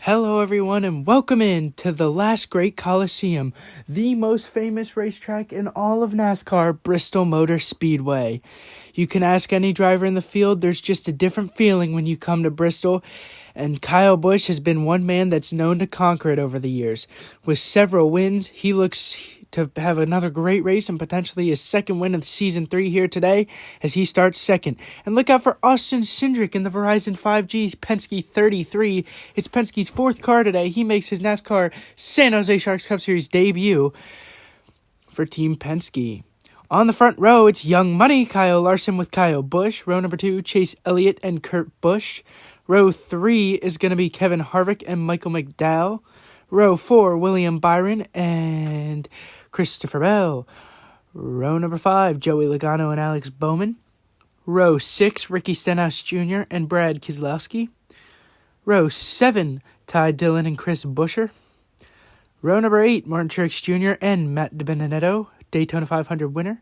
Hello, everyone, and welcome in to the last Great Colosseum, the most famous racetrack in all of NASCAR, Bristol Motor Speedway. You can ask any driver in the field, there's just a different feeling when you come to Bristol, and Kyle Busch has been one man that's known to conquer it over the years. With several wins, he looks to have another great race and potentially his second win of Season 3 here today as he starts second. And look out for Austin Cindric in the Verizon 5G Penske 33. It's Penske's fourth car today. He makes his NASCAR San Jose Sharks Cup Series debut for Team Penske. On the front row, it's Young Money, Kyle Larson with Kyle Busch. Row number 2, Chase Elliott and Kurt Busch. Row 3 is going to be Kevin Harvick and Michael McDowell. Row 4, William Byron and Christopher Bell. Row number 5, Joey Logano and Alex Bowman. Row 6, Ricky Stenhouse Jr. and Brad Keselowski. Row 7, Ty Dillon and Chris Buescher. Row number 8, Martin Truex Jr. and Matt DiBenedetto, Daytona 500 winner.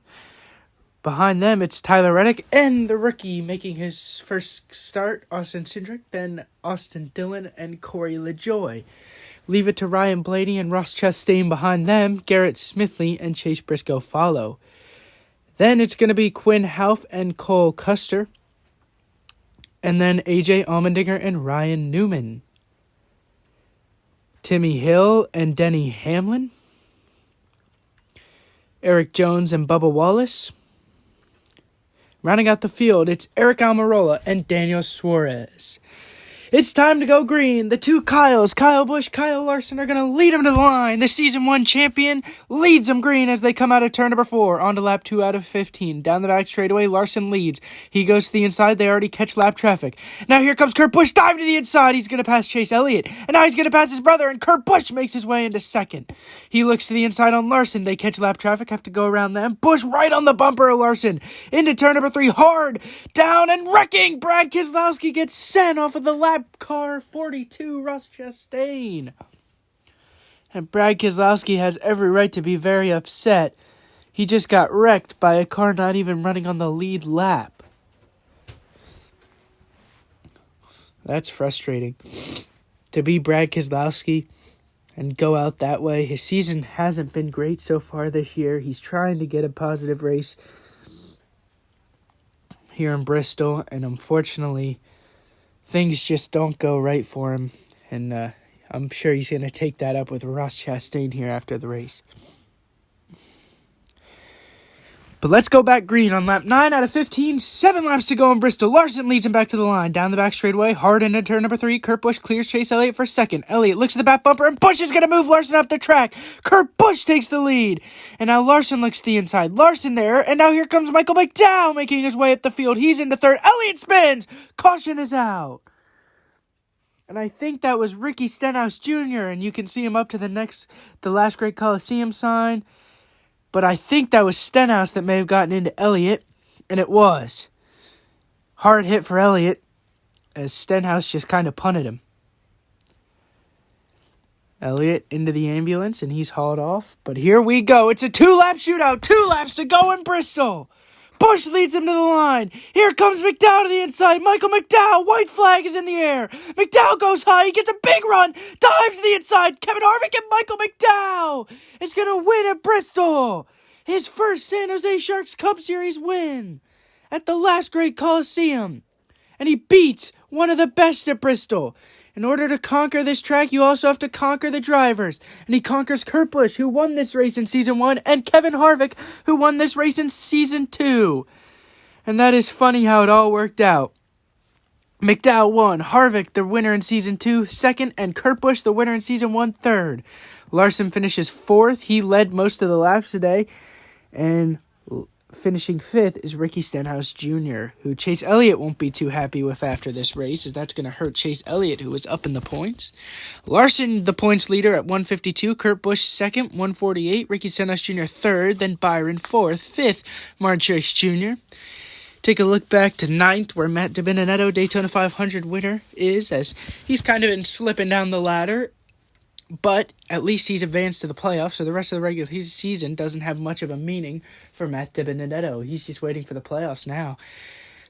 Behind them, it's Tyler Reddick and the rookie making his first start, Austin Cindric, then Austin Dillon and Corey LaJoie. Leave it to Ryan Blaney and Ross Chastain behind them. Garrett Smithley and Chase Briscoe follow. Then it's going to be Quinn Houff and Cole Custer. And then AJ Allmendinger and Ryan Newman. Timmy Hill and Denny Hamlin. Eric Jones and Bubba Wallace. Rounding out the field, it's Eric Almirola and Daniel Suarez. It's time to go green. The two Kyles, Kyle Busch, Kyle Larson, are going to lead them to the line. The Season 1 champion leads them green as they come out of turn number 4. On to lap 2 out of 15. Down the back straightaway, Larson leads. He goes to the inside. They already catch lap traffic. Now here comes Kurt Busch, dive to the inside. He's going to pass Chase Elliott. And now he's going to pass his brother, and Kurt Busch makes his way into second. He looks to the inside on Larson. They catch lap traffic, have to go around them. Busch right on the bumper of Larson. Into turn number 3, hard, down, and wrecking. Brad Keselowski gets sent off of the lap car 42, Ross Chastain. And Brad Keselowski has every right to be very upset. He just got wrecked by a car not even running on the lead lap. That's frustrating. To be Brad Keselowski and go out that way. His season hasn't been great so far this year. He's trying to get a positive race here in Bristol, and unfortunately, things just don't go right for him, and I'm sure he's going to take that up with Ross Chastain here after the race. But let's go back green on lap 9 out of 15. 7 laps to go in Bristol. Larson leads him back to the line. Down the back straightaway, hard into turn number 3. Kurt Busch clears Chase Elliott for second. Elliott looks at the back bumper, and Busch is going to move Larson up the track. Kurt Busch takes the lead. And now Larson looks to the inside. Larson there, and now here comes Michael McDowell making his way up the field. He's into third. Elliott spins. Caution is out. And I think that was Ricky Stenhouse Jr., and you can see him up to the last Great Colosseum sign. But I think that was Stenhouse that may have gotten into Elliott, and it was. Hard hit for Elliott, as Stenhouse just kind of punted him. Elliott into the ambulance, and he's hauled off. But here we go. It's a 2-lap shootout. 2 laps to go in Bristol. Busch leads him to the line. Here comes McDowell to the inside. Michael McDowell. White flag is in the air. McDowell goes high. He gets a big run. Dives to the inside. Kevin Harvick and Michael McDowell is going to win at Bristol. His first San Jose Sharks Cup Series win at the last Great Colosseum. And he beats one of the best at Bristol. In order to conquer this track, you also have to conquer the drivers. And he conquers Kurt Busch, who won this race in Season 1, and Kevin Harvick, who won this race in Season 2. And that is funny how it all worked out. McDowell won, Harvick, the winner in Season 2, second, and Kurt Busch, the winner in Season 1, third. Larson finishes 4th. He led most of the laps today. And finishing 5th is Ricky Stenhouse Jr., who Chase Elliott won't be too happy with after this race, as that's going to hurt Chase Elliott, who was up in the points. Larson, the points leader at 152, Kurt Busch second, 148, Ricky Stenhouse Jr. third, then Byron 4th, 5th, Martin Truex Jr. Take a look back to 9th, where Matt DiBenedetto, Daytona 500 winner, is, as he's kind of been slipping down the ladder. But at least he's advanced to the playoffs, so the rest of the regular season doesn't have much of a meaning for Matt DiBenedetto. He's just waiting for the playoffs now.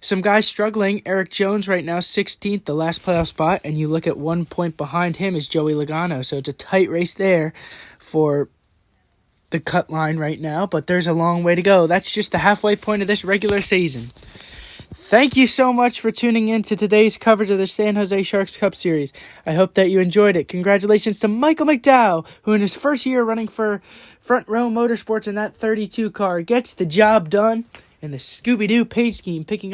Some guys struggling. Eric Jones right now, 16th, the last playoff spot. And you look at 1 point behind him is Joey Logano. So it's a tight race there for the cut line right now. But there's a long way to go. That's just the halfway point of this regular season. Thank you so much for tuning in to today's coverage of the San Jose Sharks Cup Series. I hope that you enjoyed it. Congratulations to Michael McDowell, who in his first year running for Front Row Motorsports in that 32 car gets the job done in the Scooby-Doo paint scheme, picking up